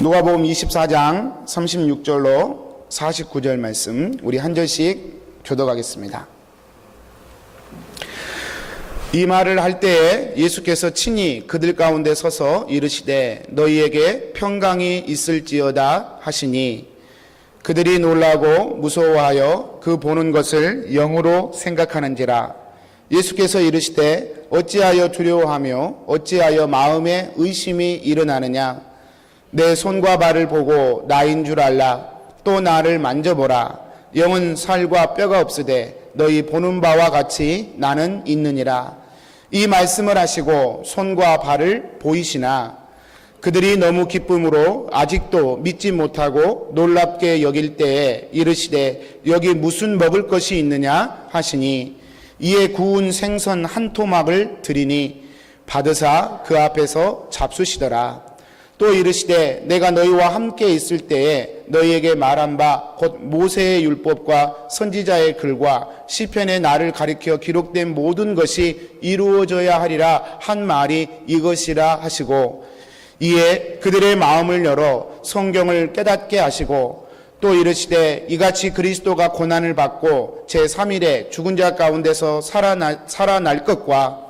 누가복음 24장 36절로 49절 말씀 우리 한 절씩 교독하겠습니다. 이 말을 할 때에 예수께서 친히 그들 가운데 서서 이르시되 너희에게 평강이 있을지어다 하시니 그들이 놀라고 무서워하여 그 보는 것을 영으로 생각하는지라. 예수께서 이르시되 어찌하여 두려워하며 어찌하여 마음에 의심이 일어나느냐. 내 손과 발을 보고 나인 줄 알라. 또 나를 만져보라. 영은 살과 뼈가 없으되 너희 보는 바와 같이 나는 있느니라. 이 말씀을 하시고 손과 발을 보이시나 그들이 너무 기쁨으로 아직도 믿지 못하고 놀랍게 여길 때에 이르시되 여기 무슨 먹을 것이 있느냐 하시니 이에 구운 생선 한 토막을 드리니 받으사 그 앞에서 잡수시더라. 또 이르시되 내가 너희와 함께 있을 때에 너희에게 말한 바 곧 모세의 율법과 선지자의 글과 시편에 나를 가리켜 기록된 모든 것이 이루어져야 하리라 한 말이 이것이라 하시고 이에 그들의 마음을 열어 성경을 깨닫게 하시고 또 이르시되 이같이 그리스도가 고난을 받고 제3일에 죽은 자 가운데서 살아날 것과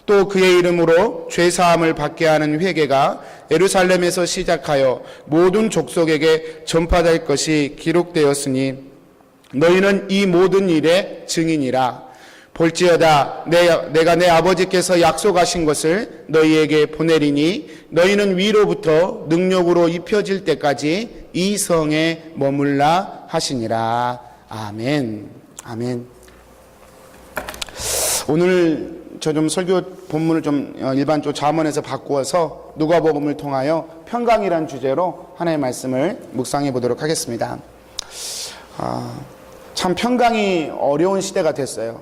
또 그의 이름으로 죄사함을 받게 하는 회개가 예루살렘에서 시작하여 모든 족속에게 전파될 것이 기록되었으니 너희는 이 모든 일의 증인이라. 볼지어다 내가 내 아버지께서 약속하신 것을 너희에게 보내리니 너희는 위로부터 능력으로 입혀질 때까지 이 성에 머물라 하시니라. 아멘. 아멘. 오늘 저 좀 설교 본문을 좀 일반적으로 잠언에서 바꾸어서 누가복음을 통하여 평강이란 주제로 하나의 말씀을 묵상해 보도록 하겠습니다. 참 평강이 어려운 시대가 됐어요.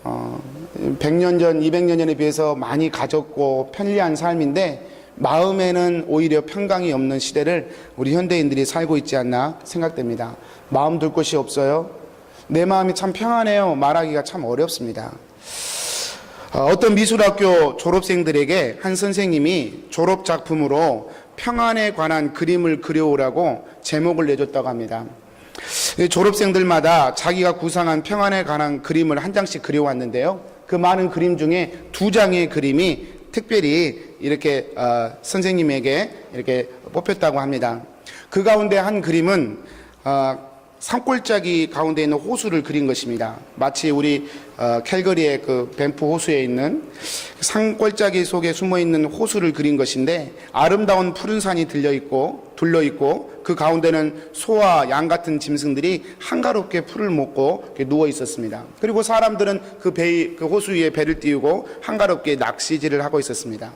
100년 전, 200년 전에 비해서 많이 가졌고 편리한 삶인데 마음에는 오히려 평강이 없는 시대를 우리 현대인들이 살고 있지 않나 생각됩니다. 마음 둘 곳이 없어요. 내 마음이 참 평안해요. 말하기가 참 어렵습니다. 어떤 미술학교 졸업생들에게 한 선생님이 졸업작품으로 평안에 관한 그림을 그려오라고 제목을 내줬다고 합니다. 졸업생들마다 자기가 구상한 평안에 관한 그림을 한 장씩 그려왔는데요. 그 많은 그림 중에 2장의 그림이 특별히 이렇게 선생님에게 이렇게 뽑혔다고 합니다. 그 가운데 한 그림은 산골짜기 가운데 있는 호수를 그린 것입니다. 마치 우리 캘거리의 그 밴프 호수에 있는 산골짜기 속에 숨어있는 호수를 그린 것인데 아름다운 푸른 산이 둘러 있고 그 가운데는 소와 양 같은 짐승들이 한가롭게 풀을 먹고 누워 있었습니다. 그리고 사람들은 그 호수 위에 배를 띄우고 한가롭게 낚시질을 하고 있었습니다.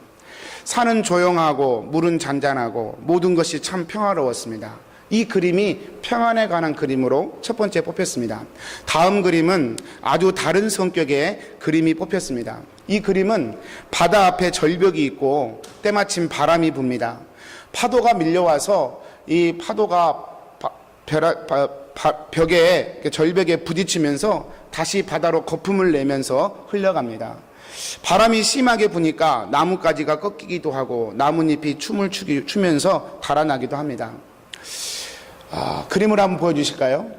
산은 조용하고 물은 잔잔하고 모든 것이 참 평화로웠습니다. 이 그림이 평안에 관한 그림으로 첫 번째 뽑혔습니다. 다음 그림은 아주 다른 성격의 그림이 뽑혔습니다. 이 그림은 바다 앞에 절벽이 있고 때마침 바람이 붑니다. 파도가 밀려와서 이 파도가 벽에 절벽에 부딪히면서 다시 바다로 거품을 내면서 흘러갑니다. 바람이 심하게 부니까 나뭇가지가 꺾이기도 하고 나뭇잎이 춤을 추면서 달아나기도 합니다. 그림을 한번 보여주실까요?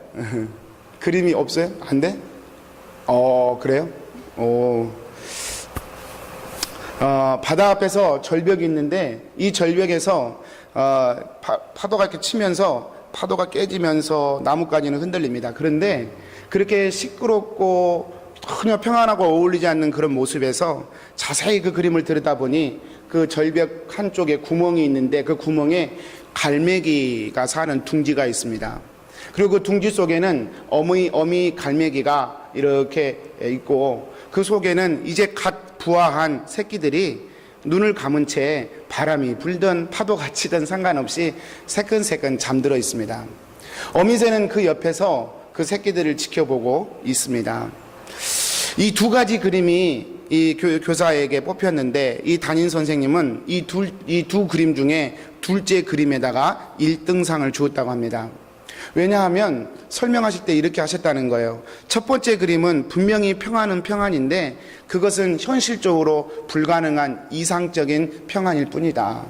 그림이 없어요? 안 돼? 그래요? 바다 앞에서 절벽이 있는데 이 절벽에서 파도가 이렇게 치면서 파도가 깨지면서 나뭇가지는 흔들립니다. 그런데 그렇게 시끄럽고 전혀 평안하고 어울리지 않는 그런 모습에서 자세히 그 그림을 들여다보니 그 절벽 한쪽에 구멍이 있는데 그 구멍에 갈매기가 사는 둥지가 있습니다. 그리고 그 둥지 속에는 어미 갈매기가 이렇게 있고 그 속에는 이제 갓 부화한 새끼들이 눈을 감은 채 바람이 불든 파도가 치든 상관없이 새끈새끈 잠들어 있습니다. 어미새는 그 옆에서 그 새끼들을 지켜보고 있습니다. 이 두 가지 그림이 이 교사에게 뽑혔는데 이 담임 선생님은 이 두 그림 중에 둘째 그림에다가 1등상을 주었다고 합니다. 왜냐하면 설명하실 때 이렇게 하셨다는 거예요. 첫 번째 그림은 분명히 평안은 평안인데 그것은 현실적으로 불가능한 이상적인 평안일 뿐이다.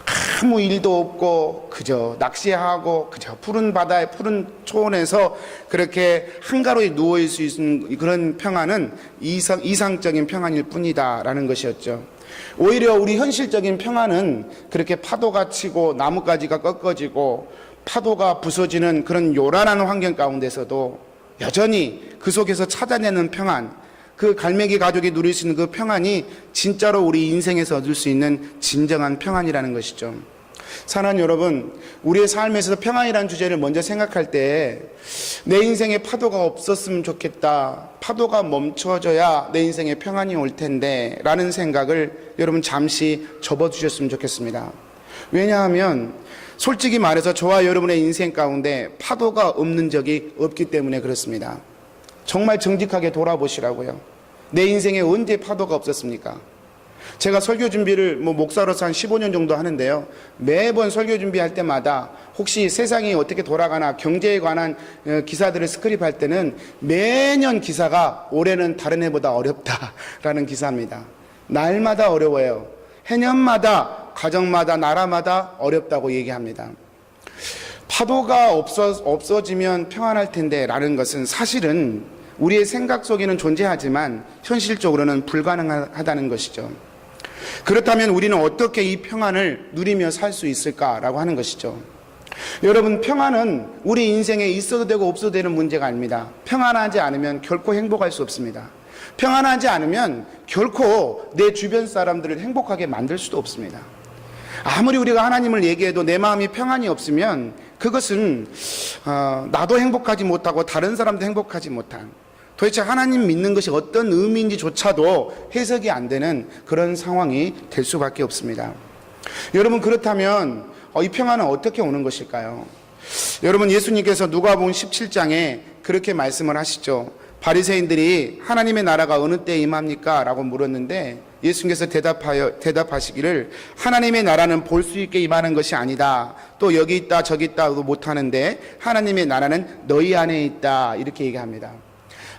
아무 일도 없고 그저 낚시하고 그저 푸른 바다의 푸른 초원에서 그렇게 한가로이 누워 있을 수 있는 그런 평안은 이상적인 평안일 뿐이다라는 것이었죠. 오히려 우리 현실적인 평안은 그렇게 파도가 치고 나뭇가지가 꺾어지고 파도가 부서지는 그런 요란한 환경 가운데서도 여전히 그 속에서 찾아내는 평안, 그 갈매기 가족이 누릴 수 있는 그 평안이 진짜로 우리 인생에서 얻을 수 있는 진정한 평안이라는 것이죠. 사랑하는 여러분, 우리의 삶에서 평안이라는 주제를 먼저 생각할 때 내 인생에 파도가 없었으면 좋겠다, 파도가 멈춰져야 내 인생에 평안이 올 텐데 라는 생각을 여러분 잠시 접어두셨으면 좋겠습니다. 왜냐하면 솔직히 말해서 저와 여러분의 인생 가운데 파도가 없는 적이 없기 때문에 그렇습니다. 정말 정직하게 돌아보시라고요. 내 인생에 언제 파도가 없었습니까? 제가 설교 준비를 목사로서 한 15년 정도 하는데요. 매번 설교 준비할 때마다 혹시 세상이 어떻게 돌아가나 경제에 관한 기사들을 스크립할 때는 매년 기사가 올해는 다른 해보다 어렵다라는 기사입니다. 날마다 어려워요. 해년마다, 가정마다, 나라마다 어렵다고 얘기합니다. 파도가 없어지면 평안할 텐데 라는 것은 사실은 우리의 생각 속에는 존재하지만 현실적으로는 불가능하다는 것이죠. 그렇다면 우리는 어떻게 이 평안을 누리며 살 수 있을까라고 하는 것이죠. 여러분, 평안은 우리 인생에 있어도 되고 없어도 되는 문제가 아닙니다. 평안하지 않으면 결코 행복할 수 없습니다. 평안하지 않으면 결코 내 주변 사람들을 행복하게 만들 수도 없습니다. 아무리 우리가 하나님을 얘기해도 내 마음이 평안이 없으면 그것은 나도 행복하지 못하고 다른 사람도 행복하지 못한, 도대체 하나님 믿는 것이 어떤 의미인지조차도 해석이 안 되는 그런 상황이 될 수밖에 없습니다. 여러분, 그렇다면 이 평안은 어떻게 오는 것일까요? 여러분, 예수님께서 누가복음 17장에 그렇게 말씀을 하시죠. 바리새인들이 하나님의 나라가 어느 때에 임합니까? 라고 물었는데 예수님께서 대답하시기를 하나님의 나라는 볼 수 있게 임하는 것이 아니다. 또 여기 있다 저기 있다도 못하는데 하나님의 나라는 너희 안에 있다. 이렇게 얘기합니다.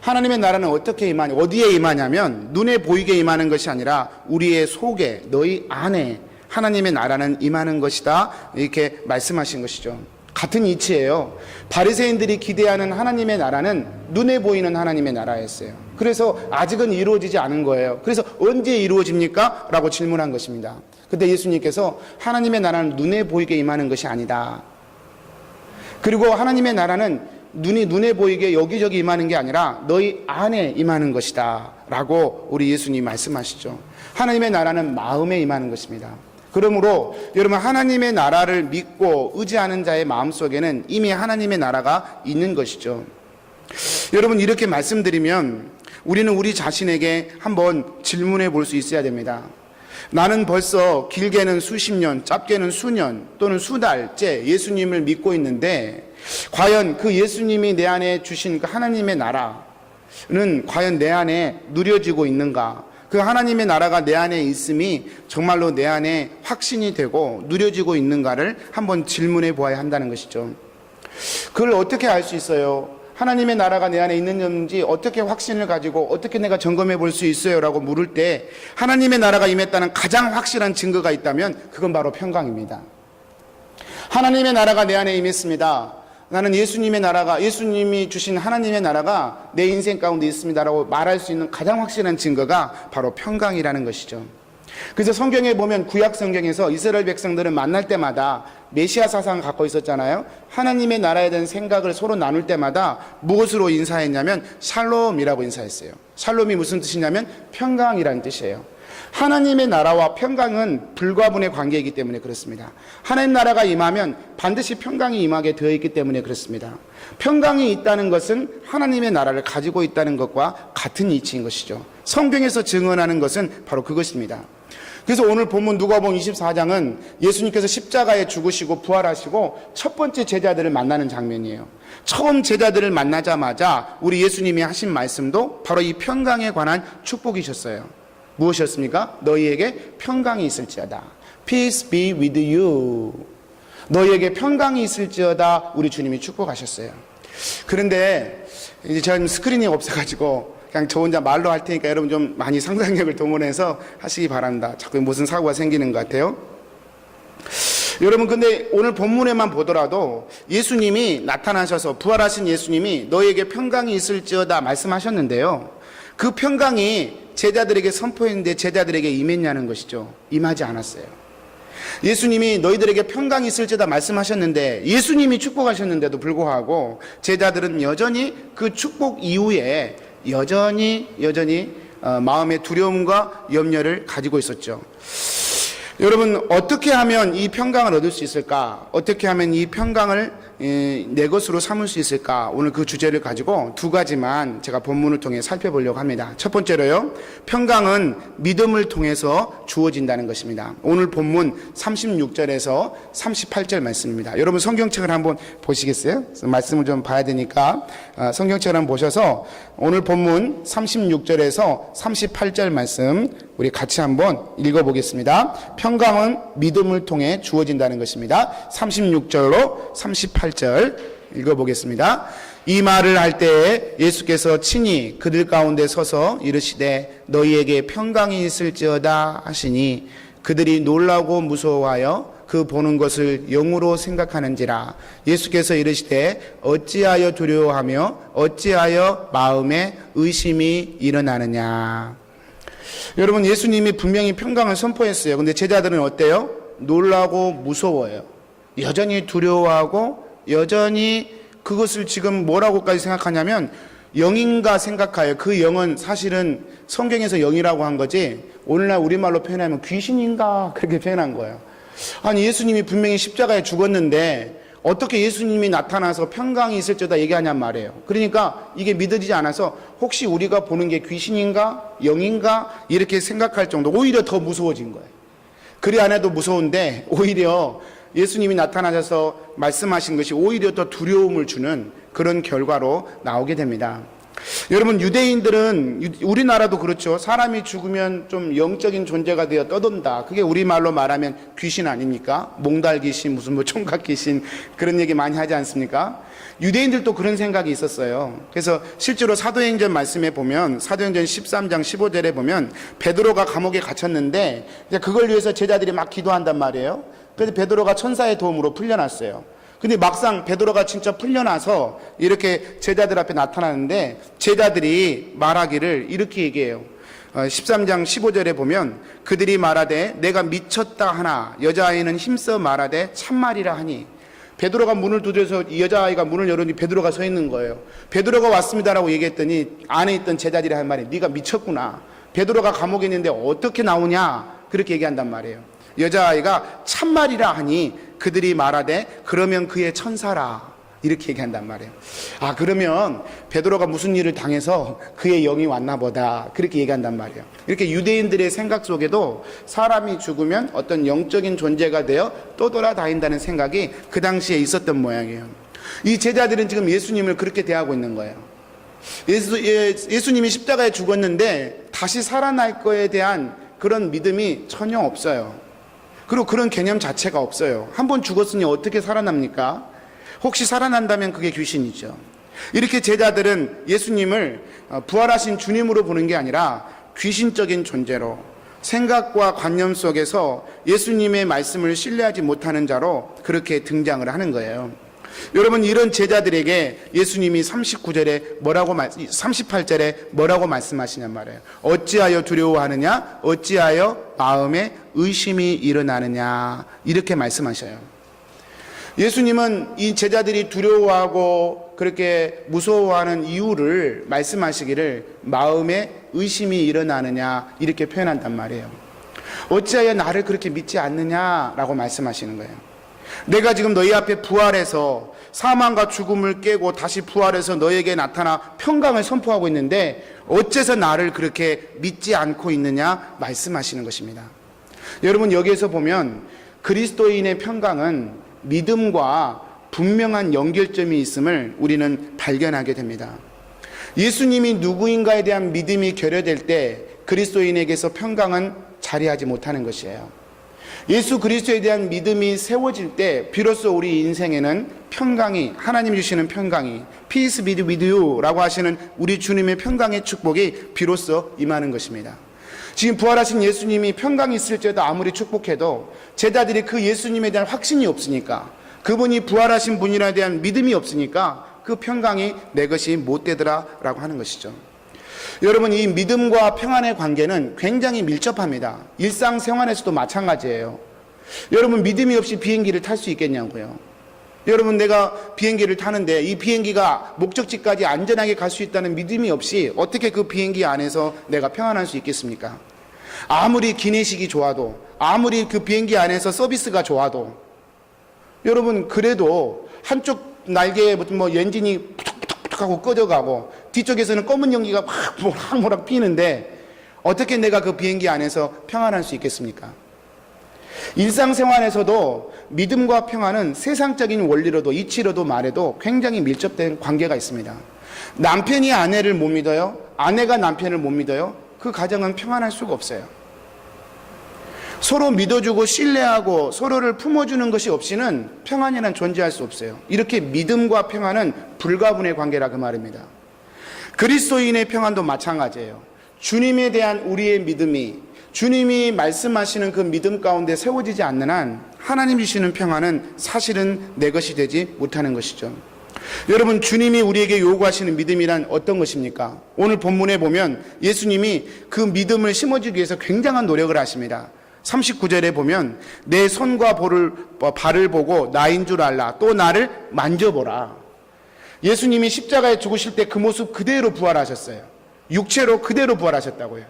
하나님의 나라는 어떻게 임하냐, 어디에 임하냐면 눈에 보이게 임하는 것이 아니라 우리의 속에, 너희 안에 하나님의 나라는 임하는 것이다. 이렇게 말씀하신 것이죠. 같은 이치예요. 바리새인들이 기대하는 하나님의 나라는 눈에 보이는 하나님의 나라였어요. 그래서 아직은 이루어지지 않은 거예요. 그래서 언제 이루어집니까? 라고 질문한 것입니다. 그때 예수님께서 하나님의 나라는 눈에 보이게 임하는 것이 아니다. 그리고 하나님의 나라는 눈에 보이게 여기저기 임하는 게 아니라 너희 안에 임하는 것이다 라고 우리 예수님이 말씀하시죠. 하나님의 나라는 마음에 임하는 것입니다. 그러므로 여러분, 하나님의 나라를 믿고 의지하는 자의 마음속에는 이미 하나님의 나라가 있는 것이죠. 여러분, 이렇게 말씀드리면 우리는 우리 자신에게 한번 질문해 볼 수 있어야 됩니다. 나는 벌써 길게는 수십 년, 짧게는 수년 또는 수달째 예수님을 믿고 있는데 과연 그 예수님이 내 안에 주신 그 하나님의 나라는 과연 내 안에 누려지고 있는가? 그 하나님의 나라가 내 안에 있음이 정말로 내 안에 확신이 되고 누려지고 있는가를 한번 질문해 보아야 한다는 것이죠. 그걸 어떻게 알 수 있어요? 하나님의 나라가 내 안에 있는지 어떻게 확신을 가지고 어떻게 내가 점검해 볼 수 있어요? 라고 물을 때 하나님의 나라가 임했다는 가장 확실한 증거가 있다면 그건 바로 평강입니다. 하나님의 나라가 내 안에 임했습니다. 나는 예수님의 나라가, 예수님이 주신 하나님의 나라가 내 인생 가운데 있습니다라고 말할 수 있는 가장 확실한 증거가 바로 평강이라는 것이죠. 그래서 성경에 보면 구약 성경에서 이스라엘 백성들은 만날 때마다 메시아 사상을 갖고 있었잖아요. 하나님의 나라에 대한 생각을 서로 나눌 때마다 무엇으로 인사했냐면 샬롬이라고 인사했어요. 샬롬이 무슨 뜻이냐면 평강이라는 뜻이에요. 하나님의 나라와 평강은 불가분의 관계이기 때문에 그렇습니다. 하나님 나라가 임하면 반드시 평강이 임하게 되어 있기 때문에 그렇습니다. 평강이 있다는 것은 하나님의 나라를 가지고 있다는 것과 같은 이치인 것이죠. 성경에서 증언하는 것은 바로 그것입니다. 그래서 오늘 본문 누가복음 24장은 예수님께서 십자가에 죽으시고 부활하시고 첫 번째 제자들을 만나는 장면이에요. 처음 제자들을 만나자마자 우리 예수님이 하신 말씀도 바로 이 평강에 관한 축복이셨어요. 무엇이었습니까? 너희에게 평강이 있을지어다. Peace be with you. 너희에게 평강이 있을지어다. 우리 주님이 축복하셨어요. 그런데 이제 전 스크린이 없어가지고 그냥 저 혼자 말로 할 테니까 여러분 좀 많이 상상력을 동원해서 하시기 바랍니다. 자꾸 무슨 사고가 생기는 것 같아요. 여러분, 근데 오늘 본문에만 보더라도 예수님이 나타나셔서, 부활하신 예수님이 너희에게 평강이 있을지어다 말씀하셨는데요, 그 평강이 제자들에게 선포했는데 제자들에게 임했냐는 것이죠. 임하지 않았어요. 예수님이 너희들에게 평강이 있을지어다 말씀하셨는데, 예수님이 축복하셨는데도 불구하고 제자들은 여전히 그 축복 이후에 여전히 마음의 두려움과 염려를 가지고 있었죠. 여러분, 어떻게 하면 이 평강을 얻을 수 있을까? 어떻게 하면 이 평강을 내 것으로 삼을 수 있을까? 오늘 그 주제를 가지고 두 가지만 제가 본문을 통해 살펴보려고 합니다. 첫 번째로요, 평강은 믿음을 통해서 주어진다는 것입니다. 오늘 본문 36절에서 38절 말씀입니다. 여러분, 성경책을 한번 보시겠어요? 말씀을 좀 봐야 되니까 성경책을 한번 보셔서 오늘 본문 36절에서 38절 말씀 우리 같이 한번 읽어보겠습니다. 평강은 믿음을 통해 주어진다는 것입니다. 36절로 38절 읽어보겠습니다. 이 말을 할 때에 예수께서 친히 그들 가운데 서서 이르시되 너희에게 평강이 있을지어다 하시니 그들이 놀라고 무서워하여 그 보는 것을 영으로 생각하는지라. 예수께서 이르시되 어찌하여 두려워하며 어찌하여 마음에 의심이 일어나느냐. 여러분, 예수님이 분명히 평강을 선포했어요. 근데 제자들은 어때요? 놀라고 무서워요. 여전히 두려워하고 여전히 그것을 지금 뭐라고까지 생각하냐면 영인가 생각해요. 그 영은 사실은 성경에서 영이라고 한 거지 오늘날 우리말로 표현하면 귀신인가 그렇게 표현한 거예요. 아니, 예수님이 분명히 십자가에 죽었는데 어떻게 예수님이 나타나서 평강이 있을지어다 얘기하냔 말이에요. 그러니까 이게 믿어지지 않아서 혹시 우리가 보는 게 귀신인가 영인가 이렇게 생각할 정도, 오히려 더 무서워진 거예요. 그리 안 해도 무서운데 오히려 예수님이 나타나셔서 말씀하신 것이 오히려 더 두려움을 주는 그런 결과로 나오게 됩니다. 여러분, 유대인들은, 우리나라도 그렇죠. 사람이 죽으면 좀 영적인 존재가 되어 떠돈다. 그게 우리말로 말하면 귀신 아닙니까? 몽달 귀신, 무슨 뭐 총각 귀신, 그런 얘기 많이 하지 않습니까? 유대인들도 그런 생각이 있었어요. 그래서 실제로 사도행전 말씀에 보면, 사도행전 13장 15절에 보면 베드로가 감옥에 갇혔는데 그걸 위해서 제자들이 막 기도한단 말이에요. 그래서 베드로가 천사의 도움으로 풀려났어요. 근데 막상 베드로가 진짜 풀려나서 이렇게 제자들 앞에 나타나는데 제자들이 말하기를 이렇게 얘기해요. 13장 15절에 보면 그들이 말하되 내가 미쳤다 하나 여자아이는 힘써 말하되 참말이라 하니. 베드로가 문을 두드려서 이 여자아이가 문을 열으니 베드로가 서 있는 거예요. 베드로가 왔습니다라고 얘기했더니 안에 있던 제자들이 한 말이 네가 미쳤구나. 베드로가 감옥에 있는데 어떻게 나오냐 그렇게 얘기한단 말이에요. 여자아이가 참말이라 하니 그들이 말하되 그러면 그의 천사라 이렇게 얘기한단 말이에요. 아, 그러면 베드로가 무슨 일을 당해서 그의 영이 왔나 보다 그렇게 얘기한단 말이에요. 이렇게 유대인들의 생각 속에도 사람이 죽으면 어떤 영적인 존재가 되어 떠돌아다닌다는 생각이 그 당시에 있었던 모양이에요. 이 제자들은 지금 예수님을 그렇게 대하고 있는 거예요. 예수님이 십자가에 죽었는데 다시 살아날 거에 대한 그런 믿음이 전혀 없어요. 그리고 그런 개념 자체가 없어요. 한번 죽었으니 어떻게 살아납니까? 혹시 살아난다면 그게 귀신이죠. 이렇게 제자들은 예수님을 부활하신 주님으로 보는 게 아니라 귀신적인 존재로, 생각과 관념 속에서 예수님의 말씀을 신뢰하지 못하는 자로 그렇게 등장을 하는 거예요. 여러분, 이런 제자들에게 예수님이 38절에 뭐라고 말씀하시냔 말이에요. 어찌하여 두려워하느냐? 어찌하여 마음에 의심이 일어나느냐? 이렇게 말씀하셔요. 예수님은 이 제자들이 두려워하고 그렇게 무서워하는 이유를 말씀하시기를 마음에 의심이 일어나느냐 이렇게 표현한단 말이에요. 어찌하여 나를 그렇게 믿지 않느냐라고 말씀하시는 거예요. 내가 지금 너희 앞에 부활해서 사망과 죽음을 깨고 다시 부활해서 너희에게 나타나 평강을 선포하고 있는데 어째서 나를 그렇게 믿지 않고 있느냐 말씀하시는 것입니다. 여러분, 여기에서 보면 그리스도인의 평강은 믿음과 분명한 연결점이 있음을 우리는 발견하게 됩니다. 예수님이 누구인가에 대한 믿음이 결여될 때 그리스도인에게서 평강은 자리하지 못하는 것이에요. 예수 그리스도에 대한 믿음이 세워질 때 비로소 우리 인생에는 평강이, 하나님 주시는 평강이, Peace be with you 라고 하시는 우리 주님의 평강의 축복이 비로소 임하는 것입니다. 지금 부활하신 예수님이 평강이 있을지라도 아무리 축복해도 제자들이 그 예수님에 대한 확신이 없으니까, 그분이 부활하신 분이라에 대한 믿음이 없으니까 그 평강이 내 것이 못 되더라라고 하는 것이죠. 여러분, 이 믿음과 평안의 관계는 굉장히 밀접합니다. 일상생활에서도 마찬가지예요. 여러분, 믿음이 없이 비행기를 탈 수 있겠냐고요. 여러분, 내가 비행기를 타는데 이 비행기가 목적지까지 안전하게 갈 수 있다는 믿음이 없이 어떻게 그 비행기 안에서 내가 평안할 수 있겠습니까? 아무리 기내식이 좋아도, 아무리 그 비행기 안에서 서비스가 좋아도, 여러분, 그래도 한쪽 날개에 뭐 엔진이 푸덕푸덕 하고 꺼져가고 뒤쪽에서는 검은 연기가 막 모락모락 피는데 어떻게 내가 그 비행기 안에서 평안할 수 있겠습니까? 일상생활에서도 믿음과 평안은 세상적인 원리로도 이치로도 말해도 굉장히 밀접된 관계가 있습니다. 남편이 아내를 못 믿어요? 아내가 남편을 못 믿어요? 그 가정은 평안할 수가 없어요. 서로 믿어주고 신뢰하고 서로를 품어주는 것이 없이는 평안이란 존재할 수 없어요. 이렇게 믿음과 평안은 불가분의 관계라 그 말입니다. 그리스도인의 평안도 마찬가지예요. 주님에 대한 우리의 믿음이, 주님이 말씀하시는 그 믿음 가운데 세워지지 않는 한 하나님 주시는 평안은 사실은 내 것이 되지 못하는 것이죠. 여러분, 주님이 우리에게 요구하시는 믿음이란 어떤 것입니까? 오늘 본문에 보면 예수님이 그 믿음을 심어주기 위해서 굉장한 노력을 하십니다. 39절에 보면 내 손과 발을 보고 나인 줄 알라, 또 나를 만져보라. 예수님이 십자가에 죽으실 때 그 모습 그대로 부활하셨어요. 육체로 그대로 부활하셨다고요.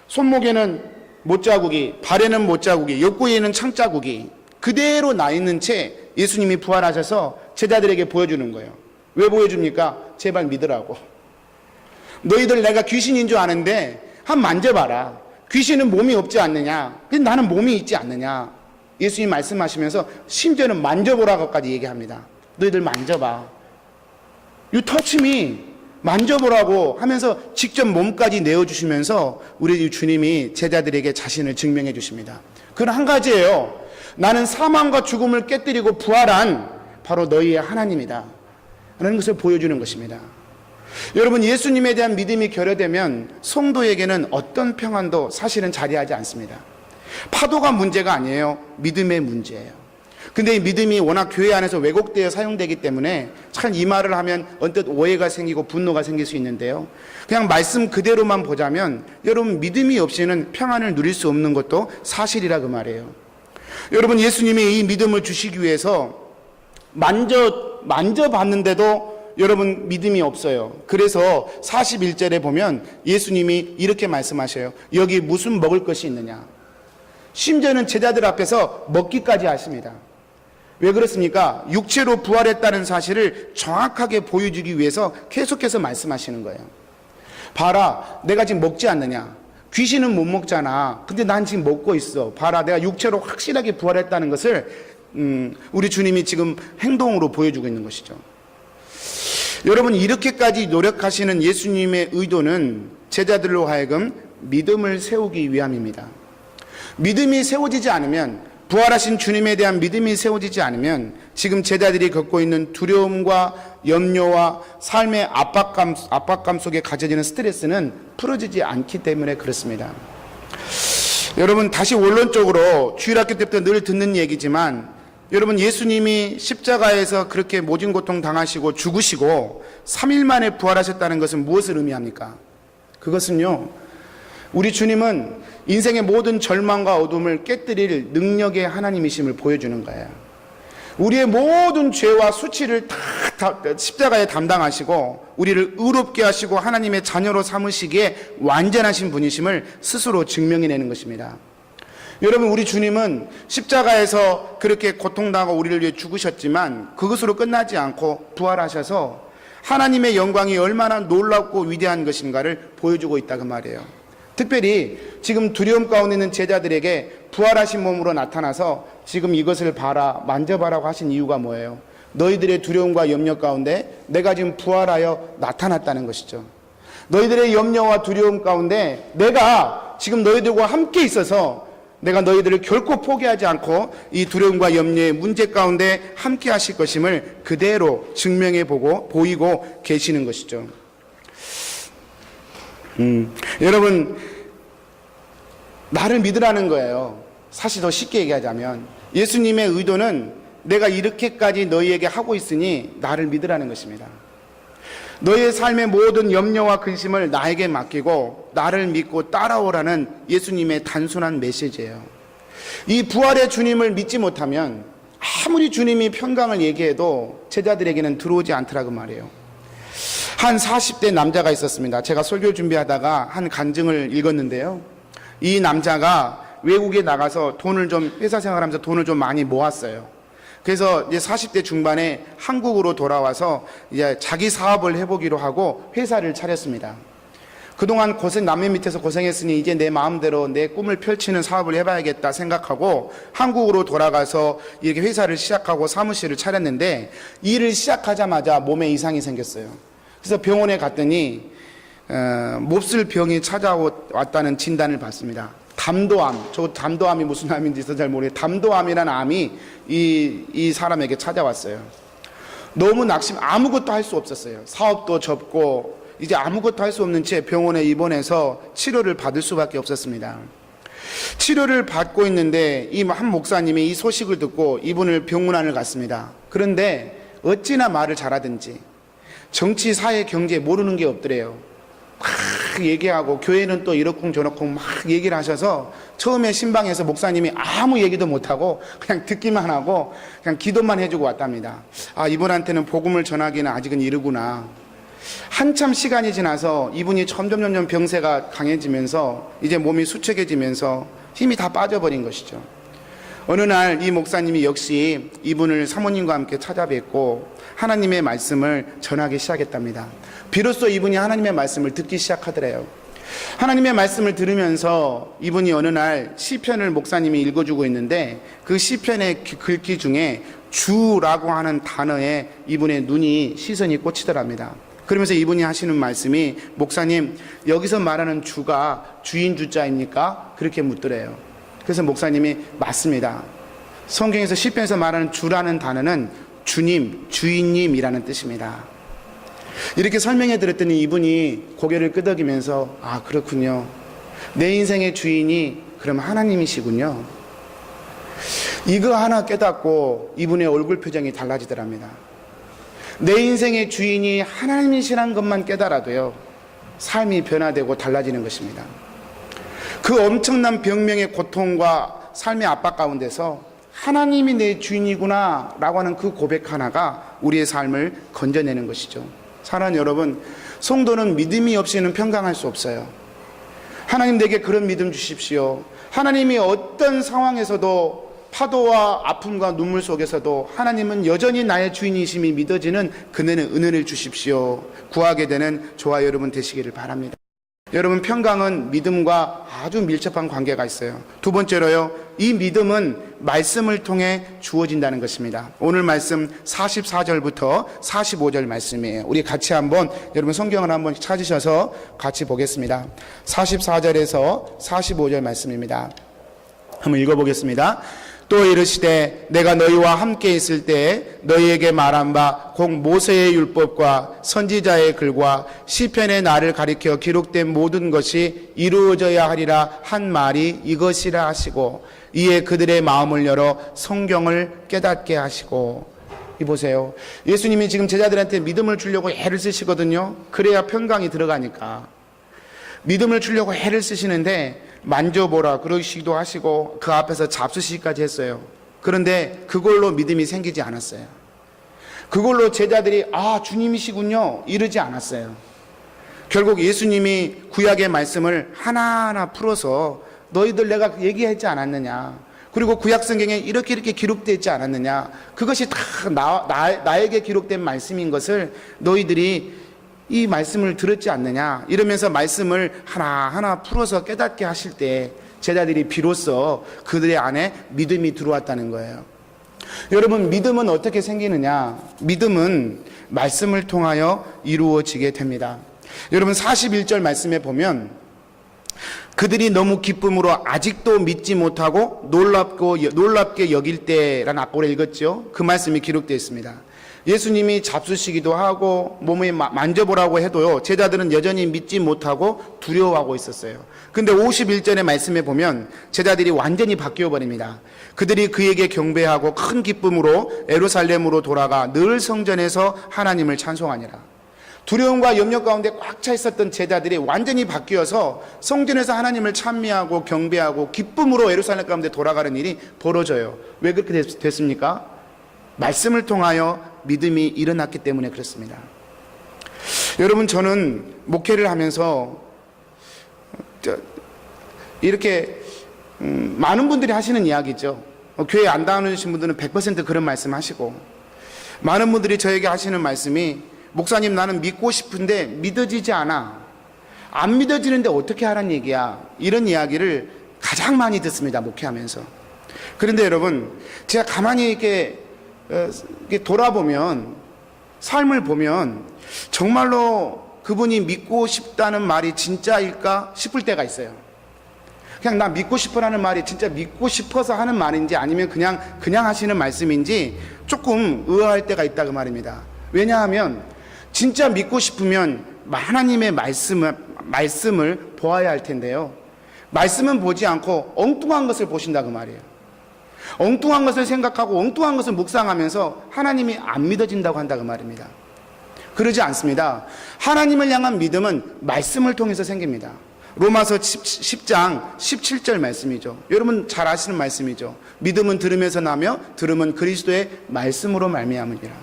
손목에는 못자국이, 발에는 못자국이, 옆구리에는 창자국이 그대로 나 있는 채 예수님이 부활하셔서 제자들에게 보여주는 거예요. 왜 보여줍니까? 제발 믿으라고. 너희들 내가 귀신인 줄 아는데 한번 만져봐라. 귀신은 몸이 없지 않느냐? 근데 나는 몸이 있지 않느냐? 예수님 말씀하시면서 심지어는 만져보라고까지 얘기합니다. 너희들 만져봐. You touch me. 만져보라고 하면서 직접 몸까지 내어주시면서 우리 주님이 제자들에게 자신을 증명해 주십니다. 그건 한 가지예요. 나는 사망과 죽음을 깨뜨리고 부활한 바로 너희의 하나님이다 라는 것을 보여주는 것입니다. 여러분, 예수님에 대한 믿음이 결여되면 성도에게는 어떤 평안도 사실은 자리하지 않습니다. 파도가 문제가 아니에요. 믿음의 문제예요. 근데 이 믿음이 워낙 교회 안에서 왜곡되어 사용되기 때문에 참 이 말을 하면 언뜻 오해가 생기고 분노가 생길 수 있는데요. 그냥 말씀 그대로만 보자면 여러분, 믿음이 없이는 평안을 누릴 수 없는 것도 사실이라 그 말이에요. 여러분, 예수님이 이 믿음을 주시기 위해서 만져봤는데도 여러분 믿음이 없어요. 그래서 41절에 보면 예수님이 이렇게 말씀하셔요. 여기 무슨 먹을 것이 있느냐. 심지어는 제자들 앞에서 먹기까지 하십니다. 왜 그렇습니까? 육체로 부활했다는 사실을 정확하게 보여주기 위해서 계속해서 말씀하시는 거예요. 봐라, 내가 지금 먹지 않느냐. 귀신은 못 먹잖아. 근데 난 지금 먹고 있어. 봐라, 내가 육체로 확실하게 부활했다는 것을 우리 주님이 지금 행동으로 보여주고 있는 것이죠. 여러분, 이렇게까지 노력하시는 예수님의 의도는 제자들로 하여금 믿음을 세우기 위함입니다. 믿음이 세워지지 않으면, 부활하신 주님에 대한 믿음이 세워지지 않으면 지금 제자들이 겪고 있는 두려움과 염려와 삶의 압박감 속에 가져지는 스트레스는 풀어지지 않기 때문에 그렇습니다. 여러분, 다시 원론적으로 주일학교 때부터 늘 듣는 얘기지만, 여러분, 예수님이 십자가에서 그렇게 모진 고통 당하시고 죽으시고 3일 만에 부활하셨다는 것은 무엇을 의미합니까? 그것은요, 우리 주님은 인생의 모든 절망과 어둠을 깨뜨릴 능력의 하나님이심을 보여주는 거예요. 우리의 모든 죄와 수치를 다 십자가에 담당하시고 우리를 의롭게 하시고 하나님의 자녀로 삼으시기에 완전하신 분이심을 스스로 증명해내는 것입니다. 여러분, 우리 주님은 십자가에서 그렇게 고통당하고 우리를 위해 죽으셨지만 그것으로 끝나지 않고 부활하셔서 하나님의 영광이 얼마나 놀랍고 위대한 것인가를 보여주고 있다 그 말이에요. 특별히 지금 두려움 가운데 있는 제자들에게 부활하신 몸으로 나타나서 지금 이것을 봐라, 만져봐라고 하신 이유가 뭐예요? 너희들의 두려움과 염려 가운데 내가 지금 부활하여 나타났다는 것이죠. 너희들의 염려와 두려움 가운데 내가 지금 너희들과 함께 있어서 내가 너희들을 결코 포기하지 않고 이 두려움과 염려의 문제 가운데 함께 하실 것임을 그대로 증명해 보이고 계시는 것이죠. 여러분, 나를 믿으라는 거예요. 사실 더 쉽게 얘기하자면 예수님의 의도는 내가 이렇게까지 너희에게 하고 있으니 나를 믿으라는 것입니다. 너희의 삶의 모든 염려와 근심을 나에게 맡기고 나를 믿고 따라오라는 예수님의 단순한 메시지예요. 이 부활의 주님을 믿지 못하면 아무리 주님이 평강을 얘기해도 제자들에게는 들어오지 않더라고 말이에요. 한 40대 남자가 있었습니다. 제가 설교 준비하다가 한 간증을 읽었는데요. 이 남자가 외국에 나가서 회사 생활하면서 돈을 좀 많이 모았어요. 그래서 이제 40대 중반에 한국으로 돌아와서 이제 자기 사업을 해보기로 하고 회사를 차렸습니다. 그동안 남의 밑에서 고생했으니 이제 내 마음대로 내 꿈을 펼치는 사업을 해봐야겠다 생각하고 한국으로 돌아가서 이렇게 회사를 시작하고 사무실을 차렸는데 일을 시작하자마자 몸에 이상이 생겼어요. 그래서 병원에 갔더니 몹쓸 병이 찾아왔다는 진단을 받습니다. 담도암, 저 담도암이 무슨 암인지 잘 모르겠어요. 담도암이라는 암이 이 사람에게 찾아왔어요. 너무 아무것도 할 수 없었어요. 사업도 접고 이제 아무것도 할 수 없는 채 병원에 입원해서 치료를 받을 수밖에 없었습니다. 치료를 받고 있는데 이 한 목사님이 이 소식을 듣고 이분을 병문안을 갔습니다. 그런데 어찌나 말을 잘하든지 정치, 사회, 경제 모르는 게 없더래요. 막 얘기하고 교회는 또 이렇쿵 저렇쿵 막 얘기를 하셔서 처음에 신방에서 목사님이 아무 얘기도 못하고 그냥 듣기만 하고 그냥 기도만 해주고 왔답니다. 아, 이분한테는 복음을 전하기는 아직은 이르구나. 한참 시간이 지나서 이분이 점점 병세가 강해지면서 이제 몸이 수척해지면서 힘이 다 빠져버린 것이죠. 어느 날 이 목사님이 역시 이분을 사모님과 함께 찾아뵙고 하나님의 말씀을 전하기 시작했답니다. 비로소 이분이 하나님의 말씀을 듣기 시작하더래요. 하나님의 말씀을 들으면서 이분이 어느 날 시편을 목사님이 읽어주고 있는데 그 시편의 글귀 중에 주라고 하는 단어에 이분의 시선이 꽂히더랍니다. 그러면서 이분이 하시는 말씀이 목사님 여기서 말하는 주가 주인 주자입니까? 그렇게 묻더래요. 그래서 목사님이 맞습니다. 성경에서 시편에서 말하는 주라는 단어는 주님, 주인님이라는 뜻입니다. 이렇게 설명해 드렸더니 이분이 고개를 끄덕이면서 아 그렇군요. 내 인생의 주인이 그럼 하나님이시군요. 이거 하나 깨닫고 이분의 얼굴 표정이 달라지더랍니다. 내 인생의 주인이 하나님이시라는 것만 깨달아도요 삶이 변화되고 달라지는 것입니다. 그 엄청난 병명의 고통과 삶의 압박 가운데서 하나님이 내 주인이구나 라고 하는 그 고백 하나가 우리의 삶을 건져내는 것이죠. 사랑하는 여러분, 성도는 믿음이 없이는 평강할 수 없어요. 하나님 내게 그런 믿음 주십시오. 하나님이 어떤 상황에서도 파도와 아픔과 눈물 속에서도 하나님은 여전히 나의 주인이심이 믿어지는 그네는 은혜를 주십시오. 구하게 되는 저와 여러분 되시기를 바랍니다. 여러분, 평강은 믿음과 아주 밀접한 관계가 있어요. 두 번째로요, 이 믿음은 말씀을 통해 주어진다는 것입니다. 오늘 말씀 44절부터 45절 말씀이에요. 우리 같이 한번 여러분 성경을 한번 찾으셔서 같이 보겠습니다. 44절에서 45절 말씀입니다. 한번 읽어보겠습니다. 또 이르시되 내가 너희와 함께 있을 때에 너희에게 말한 바 곧 모세의 율법과 선지자의 글과 시편의 나를 가리켜 기록된 모든 것이 이루어져야 하리라 한 말이 이것이라 하시고 이에 그들의 마음을 열어 성경을 깨닫게 하시고. 이 보세요. 예수님이 지금 제자들한테 믿음을 주려고 애를 쓰시거든요. 그래야 평강이 들어가니까. 믿음을 주려고 애를 쓰시는데 만져보라 그러시기도 하시고 그 앞에서 잡수시기까지 했어요. 그런데 그걸로 믿음이 생기지 않았어요. 그걸로 제자들이 아 주님이시군요 이러지 않았어요. 결국 예수님이 구약의 말씀을 하나하나 풀어서 너희들 내가 얘기하지 않았느냐, 그리고 구약 성경에 이렇게 기록되어 있지 않았느냐, 그것이 다 나에게 기록된 말씀인 것을 너희들이 이 말씀을 들었지 않느냐 이러면서 말씀을 하나하나 풀어서 깨닫게 하실 때 제자들이 비로소 그들의 안에 믿음이 들어왔다는 거예요. 여러분, 믿음은 어떻게 생기느냐? 믿음은 말씀을 통하여 이루어지게 됩니다. 여러분, 41절 말씀에 보면 그들이 너무 기쁨으로 아직도 믿지 못하고 놀랍게 여길 때라는 앞부분을 읽었죠. 그 말씀이 기록되어 있습니다. 예수님이 잡수시기도 하고 몸에 만져보라고 해도요, 제자들은 여전히 믿지 못하고 두려워하고 있었어요. 근데 51절의 말씀에 보면 제자들이 완전히 바뀌어 버립니다. 그들이 그에게 경배하고 큰 기쁨으로 예루살렘으로 돌아가 늘 성전에서 하나님을 찬송하니라. 두려움과 염려 가운데 꽉 차 있었던 제자들이 완전히 바뀌어서 성전에서 하나님을 찬미하고 경배하고 기쁨으로 예루살렘 가운데 돌아가는 일이 벌어져요. 왜 그렇게 됐습니까? 말씀을 통하여 믿음이 일어났기 때문에 그렇습니다. 여러분, 저는 목회를 하면서 이렇게 많은 분들이 하시는 이야기죠. 교회 안 다니신 분들은 100% 그런 말씀 하시고, 많은 분들이 저에게 하시는 말씀이, 목사님, 나는 믿고 싶은데 믿어지지 않아. 안 믿어지는데 어떻게 하라는 얘기야. 이런 이야기를 가장 많이 듣습니다, 목회하면서. 그런데 여러분, 제가 가만히 이렇게 돌아보면, 삶을 보면 정말로 그분이 믿고 싶다는 말이 진짜일까 싶을 때가 있어요. 그냥 나 믿고 싶어라는 말이 진짜 믿고 싶어서 하는 말인지 아니면 그냥 하시는 말씀인지 조금 의아할 때가 있다 그 말입니다. 왜냐하면 진짜 믿고 싶으면 하나님의 말씀을 보아야 할 텐데요, 말씀은 보지 않고 엉뚱한 것을 보신다 그 말이에요. 엉뚱한 것을 생각하고 엉뚱한 것을 묵상하면서 하나님이 안 믿어진다고 한다 그 말입니다. 그러지 않습니다. 하나님을 향한 믿음은 말씀을 통해서 생깁니다. 로마서 10장 17절 말씀이죠. 여러분 잘 아시는 말씀이죠. 믿음은 들으면서 나며 들음은 그리스도의 말씀으로 말미암으리라.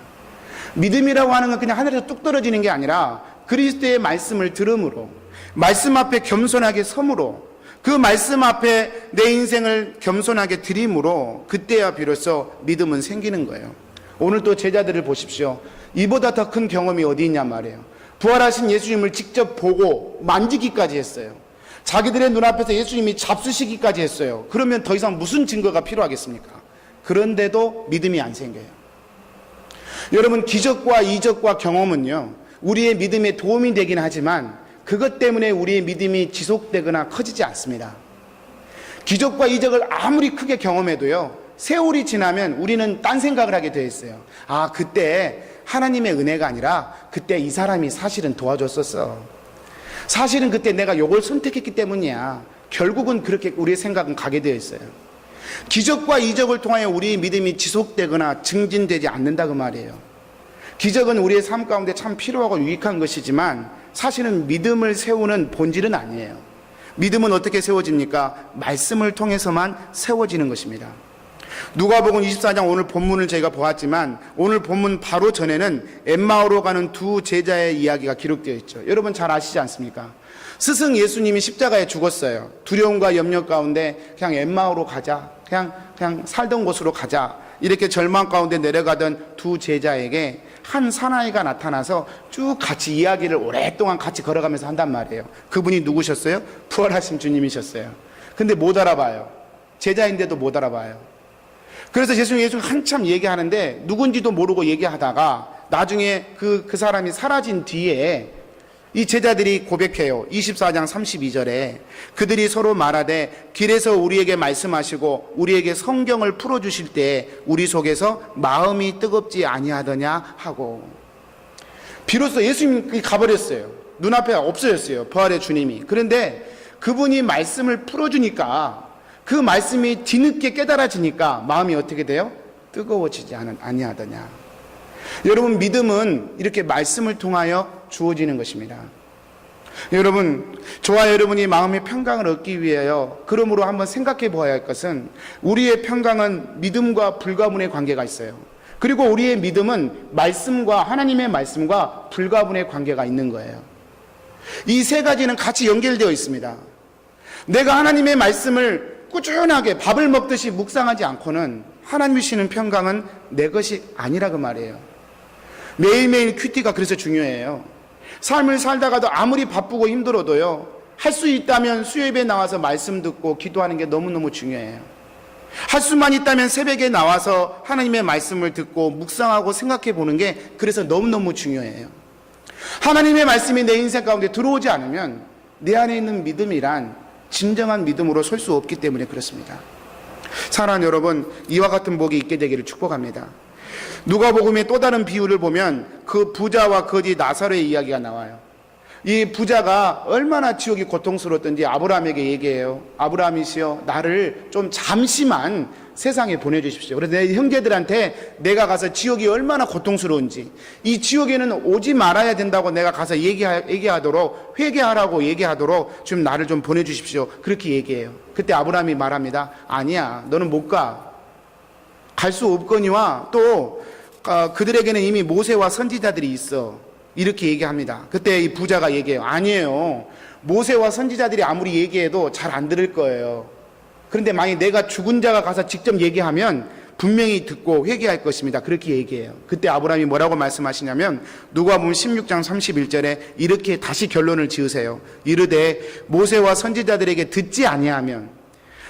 믿음이라고 하는 건 그냥 하늘에서 뚝 떨어지는 게 아니라 그리스도의 말씀을 들음으로, 말씀 앞에 겸손하게 섬으로, 그 말씀 앞에 내 인생을 겸손하게 드림으로, 그때야 비로소 믿음은 생기는 거예요. 오늘 또 제자들을 보십시오. 이보다 더 큰 경험이 어디 있냐 말이에요. 부활하신 예수님을 직접 보고 만지기까지 했어요. 자기들의 눈앞에서 예수님이 잡수시기까지 했어요. 그러면 더 이상 무슨 증거가 필요하겠습니까? 그런데도 믿음이 안 생겨요. 여러분, 기적과 이적과 경험은요, 우리의 믿음에 도움이 되긴 하지만 그것 때문에 우리의 믿음이 지속되거나 커지지 않습니다. 기적과 이적을 아무리 크게 경험해도요, 세월이 지나면 우리는 딴 생각을 하게 되어 있어요. 아, 그때 하나님의 은혜가 아니라 그때 이 사람이 사실은 도와줬었어. 사실은 그때 내가 요걸 선택했기 때문이야. 결국은 그렇게 우리의 생각은 가게 되어 있어요. 기적과 이적을 통하여 우리의 믿음이 지속되거나 증진되지 않는다 그 말이에요. 기적은 우리의 삶 가운데 참 필요하고 유익한 것이지만 사실은 믿음을 세우는 본질은 아니에요. 믿음은 어떻게 세워집니까? 말씀을 통해서만 세워지는 것입니다. 누가복음 24장 오늘 본문을 저희가 보았지만 오늘 본문 바로 전에는 엠마오로 가는 두 제자의 이야기가 기록되어 있죠. 여러분 잘 아시지 않습니까? 스승 예수님이 십자가에 죽었어요. 두려움과 염려 가운데 그냥 엠마오로 가자, 그냥 살던 곳으로 가자, 이렇게 절망 가운데 내려가던 두 제자에게 한 사나이가 나타나서 쭉 같이 이야기를 오랫동안 같이 걸어가면서 한단 말이에요. 그분이 누구셨어요? 부활하신 주님이셨어요. 근데 못 알아봐요. 제자인데도 못 알아봐요. 그래서 예수님 한참 얘기하는데 누군지도 모르고 얘기하다가 나중에 그 사람이 사라진 뒤에 이 제자들이 고백해요. 24장 32절에 그들이 서로 말하되 길에서 우리에게 말씀하시고 우리에게 성경을 풀어주실 때 우리 속에서 마음이 뜨겁지 아니하더냐 하고, 비로소 예수님이 가버렸어요. 눈앞에 없어졌어요, 부활의 주님이. 그런데 그분이 말씀을 풀어주니까, 그 말씀이 뒤늦게 깨달아지니까 마음이 어떻게 돼요? 뜨거워지지 아니하더냐. 여러분, 믿음은 이렇게 말씀을 통하여 주어지는 것입니다. 여러분, 저와 여러분이 마음의 평강을 얻기 위하여 그러므로 한번 생각해 보아야 할 것은, 우리의 평강은 믿음과 불가분의 관계가 있어요. 그리고 우리의 믿음은 말씀과, 하나님의 말씀과 불가분의 관계가 있는 거예요. 이 세 가지는 같이 연결되어 있습니다. 내가 하나님의 말씀을 꾸준하게 밥을 먹듯이 묵상하지 않고는 하나님이 주시는 평강은 내 것이 아니라 그 말이에요. 매일매일 큐티가 그래서 중요해요. 삶을 살다가도 아무리 바쁘고 힘들어도요, 할 수 있다면 수요예배 나와서 말씀 듣고 기도하는 게 너무너무 중요해요. 할 수만 있다면 새벽에 나와서 하나님의 말씀을 듣고 묵상하고 생각해 보는 게 그래서 너무너무 중요해요. 하나님의 말씀이 내 인생 가운데 들어오지 않으면 내 안에 있는 믿음이란 진정한 믿음으로 설 수 없기 때문에 그렇습니다. 사랑하는 여러분, 이와 같은 복이 있게 되기를 축복합니다. 누가복음의 또 다른 비유를 보면 그 부자와 거지 나사로의 이야기가 나와요. 이 부자가 얼마나 지옥이 고통스러웠던지 아브라함에게 얘기해요. 아브라함이시여, 나를 좀 잠시만 세상에 보내주십시오. 그래서 내 형제들한테 내가 가서 지옥이 얼마나 고통스러운지, 이 지옥에는 오지 말아야 된다고 내가 가서 얘기하도록, 회개하라고 얘기하도록 좀 나를 좀 보내주십시오. 그렇게 얘기해요. 그때 아브라함이 말합니다. 아니야, 너는 못 가. 갈 수 없거니와 또 그들에게는 이미 모세와 선지자들이 있어. 이렇게 얘기합니다. 그때 이 부자가 얘기해요. 아니에요, 모세와 선지자들이 아무리 얘기해도 잘 안 들을 거예요. 그런데 만약 내가 죽은 자가 가서 직접 얘기하면 분명히 듣고 회개할 것입니다. 그렇게 얘기해요. 그때 아브라함이 뭐라고 말씀하시냐면 누가복음 16장 31절에 이렇게 다시 결론을 지으세요. 이르되 모세와 선지자들에게 듣지 아니하면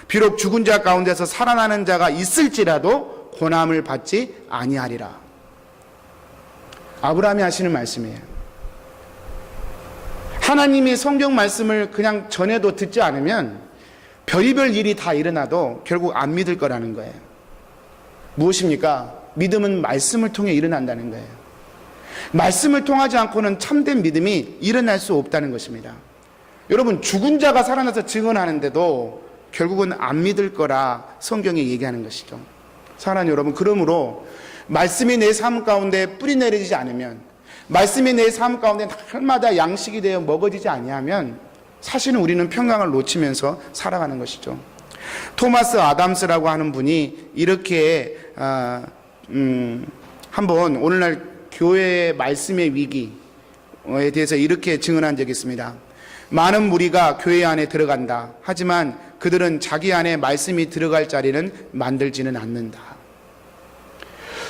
비록 죽은 자 가운데서 살아나는 자가 있을지라도 고난을 받지 아니하리라. 아브라함이 하시는 말씀이에요. 하나님의 성경 말씀을 그냥 전해도 듣지 않으면 별의별 일이 다 일어나도 결국 안 믿을 거라는 거예요. 무엇입니까? 믿음은 말씀을 통해 일어난다는 거예요. 말씀을 통하지 않고는 참된 믿음이 일어날 수 없다는 것입니다. 여러분, 죽은 자가 살아나서 증언하는데도 결국은 안 믿을 거라 성경이 얘기하는 것이죠. 사랑하는 여러분, 그러므로 말씀이 내 삶 가운데 뿌리 내리지 않으면, 말씀이 내 삶 가운데 날마다 양식이 되어 먹어지지 아니하면 사실은 우리는 평강을 놓치면서 살아가는 것이죠. 토마스 아담스라고 하는 분이 이렇게 한번 오늘날 교회의 말씀의 위기에 대해서 이렇게 증언한 적이 있습니다. 많은 무리가 교회 안에 들어간다. 하지만 그들은 자기 안에 말씀이 들어갈 자리는 만들지는 않는다.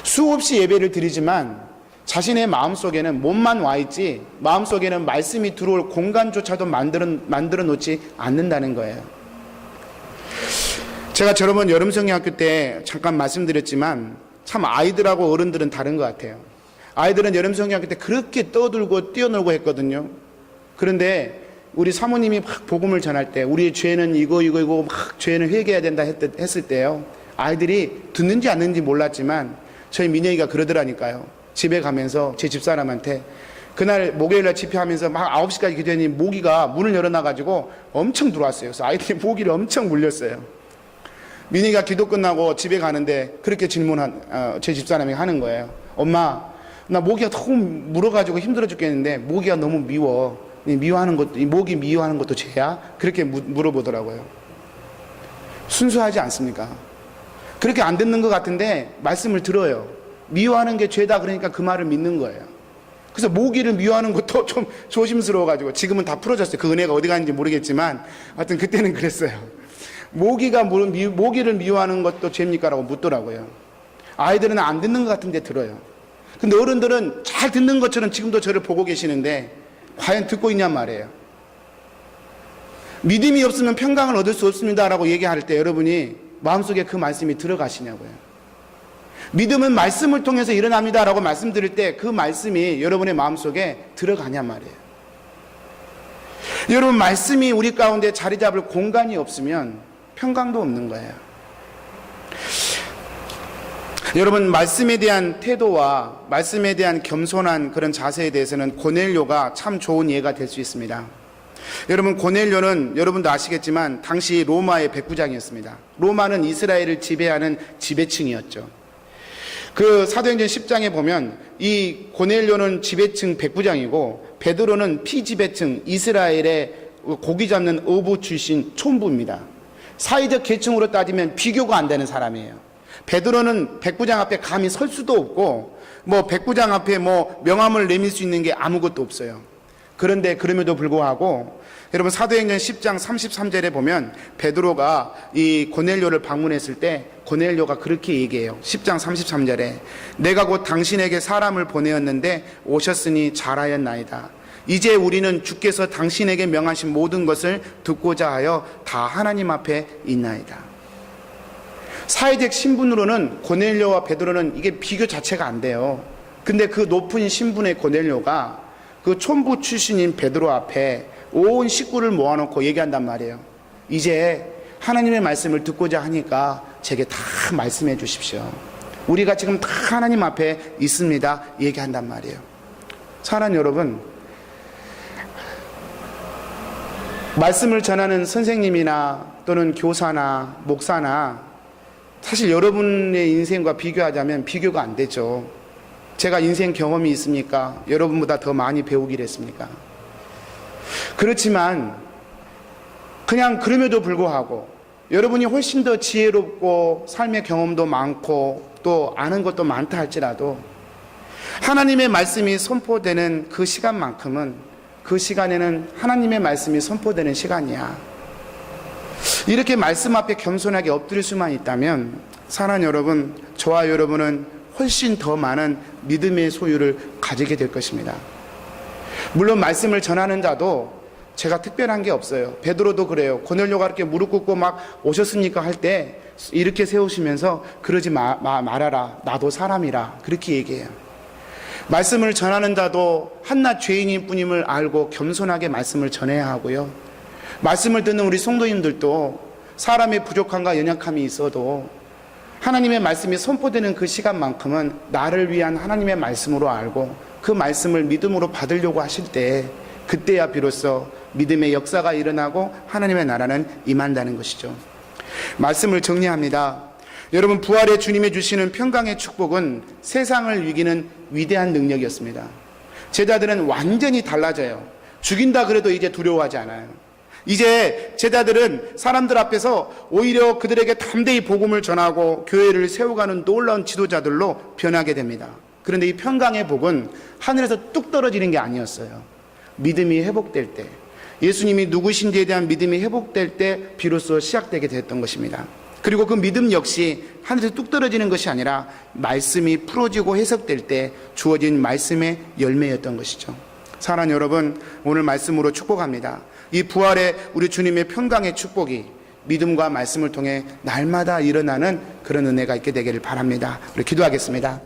수없이 예배를 드리지만 자신의 마음속에는 몸만 와 있지 마음속에는 말씀이 들어올 공간조차도 만들어 놓지 않는다는 거예요. 제가 저번 여름성경학교 때 잠깐 말씀드렸지만 참 아이들하고 어른들은 다른 것 같아요. 아이들은 여름성경학교 때 그렇게 떠들고 뛰어놀고 했거든요. 그런데 우리 사모님이 막 복음을 전할 때 우리의 죄는 이거 막 죄는 회개해야 된다 했을 때요, 아이들이 듣는지 안 듣는지 몰랐지만 저희 민영이가 그러더라니까요. 집에 가면서 제 집사람한테 그날 목요일날 집회하면서 막 9시까지 기도했더니 모기가 문을 열어놔가지고 엄청 들어왔어요. 그래서 아이들이 모기를 엄청 물렸어요. 민희가 기도 끝나고 집에 가는데 그렇게 제 집사람이 하는 거예요. 엄마, 나 모기가 너무 물어가지고 힘들어 죽겠는데 모기가 너무 미워. 모기 미워하는 것도 죄야? 그렇게 물어보더라고요. 순수하지 않습니까? 그렇게 안 듣는 것 같은데 말씀을 들어요. 미워하는 게 죄다 그러니까 그 말을 믿는 거예요. 그래서 모기를 미워하는 것도 좀 조심스러워가지고, 지금은 다 풀어졌어요. 그 은혜가 어디 갔는지 모르겠지만 하여튼 그때는 그랬어요. 모기를 미워하는 것도 죄입니까? 라고 묻더라고요. 아이들은 안 듣는 것 같은데 들어요. 근데 어른들은 잘 듣는 것처럼 지금도 저를 보고 계시는데 과연 듣고 있냔 말이에요. 믿음이 없으면 평강을 얻을 수 없습니다 라고 얘기할 때 여러분이 마음속에 그 말씀이 들어가시냐고요. 믿음은 말씀을 통해서 일어납니다 라고 말씀드릴 때 그 말씀이 여러분의 마음속에 들어가냔 말이에요. 여러분, 말씀이 우리 가운데 자리 잡을 공간이 없으면 평강도 없는 거예요. 여러분, 말씀에 대한 태도와 말씀에 대한 겸손한 그런 자세에 대해서는 고넬료가 참 좋은 예가 될 수 있습니다. 여러분, 고넬료는 여러분도 아시겠지만 당시 로마의 백부장이었습니다. 로마는 이스라엘을 지배하는 지배층이었죠. 그 사도행전 10장에 보면 이 고넬료는 지배층 백부장이고 베드로는 피지배층 이스라엘의 고기 잡는 어부 출신 촌부입니다. 사회적 계층으로 따지면 비교가 안 되는 사람이에요. 베드로는 백부장 앞에 감히 설 수도 없고 백부장 앞에 명함을 내밀 수 있는 게 아무것도 없어요. 그런데 그럼에도 불구하고 여러분, 사도행전 10장 33절에 보면 베드로가 이 고넬료를 방문했을 때 고넬료가 그렇게 얘기해요. 10장 33절에 내가 곧 당신에게 사람을 보내었는데 오셨으니 잘하였나이다. 이제 우리는 주께서 당신에게 명하신 모든 것을 듣고자 하여 다 하나님 앞에 있나이다. 사회적 신분으로는 고넬료와 베드로는 이게 비교 자체가 안 돼요. 근데 그 높은 신분의 고넬료가 그 촌부 출신인 베드로 앞에 온 식구를 모아놓고 얘기한단 말이에요. 이제 하나님의 말씀을 듣고자 하니까 제게 다 말씀해 주십시오. 우리가 지금 다 하나님 앞에 있습니다. 얘기한단 말이에요. 사랑하는 여러분, 말씀을 전하는 선생님이나 또는 교사나 목사나 사실 여러분의 인생과 비교하자면 비교가 안 되죠. 제가 인생 경험이 있습니까? 여러분보다 더 많이 배우기를 했습니까? 그렇지만 그냥 그럼에도 불구하고 여러분이 훨씬 더 지혜롭고 삶의 경험도 많고 또 아는 것도 많다 할지라도 하나님의 말씀이 선포되는 그 시간만큼은 그 시간에는 하나님의 말씀이 선포되는 시간이야. 이렇게 말씀 앞에 겸손하게 엎드릴 수만 있다면 사랑하는 여러분, 저와 여러분은 훨씬 더 많은 믿음의 소유를 가지게 될 것입니다. 물론 말씀을 전하는 자도 제가 특별한 게 없어요. 베드로도 그래요. 고넬료가 이렇게 무릎 꿇고 막 오셨습니까 할 때 이렇게 세우시면서 그러지 말아라. 나도 사람이라. 그렇게 얘기해요. 말씀을 전하는 자도 한낱 죄인일 뿐임을 알고 겸손하게 말씀을 전해야 하고요. 말씀을 듣는 우리 성도님들도 사람의 부족함과 연약함이 있어도 하나님의 말씀이 선포되는 그 시간만큼은 나를 위한 하나님의 말씀으로 알고 그 말씀을 믿음으로 받으려고 하실 때 그때야 비로소 믿음의 역사가 일어나고 하나님의 나라는 임한다는 것이죠. 말씀을 정리합니다. 여러분, 부활의 주님이 주시는 평강의 축복은 세상을 이기는 위대한 능력이었습니다. 제자들은 완전히 달라져요. 죽인다 그래도 이제 두려워하지 않아요. 이제 제자들은 사람들 앞에서 오히려 그들에게 담대히 복음을 전하고 교회를 세워가는 놀라운 지도자들로 변하게 됩니다. 그런데 이 평강의 복은 하늘에서 뚝 떨어지는 게 아니었어요. 믿음이 회복될 때, 예수님이 누구신지에 대한 믿음이 회복될 때 비로소 시작되게 됐던 것입니다. 그리고 그 믿음 역시 하늘에서 뚝 떨어지는 것이 아니라 말씀이 풀어지고 해석될 때 주어진 말씀의 열매였던 것이죠. 사랑하는 여러분, 오늘 말씀으로 축복합니다. 이 부활의 우리 주님의 평강의 축복이 믿음과 말씀을 통해 날마다 일어나는 그런 은혜가 있게 되기를 바랍니다. 우리 기도하겠습니다.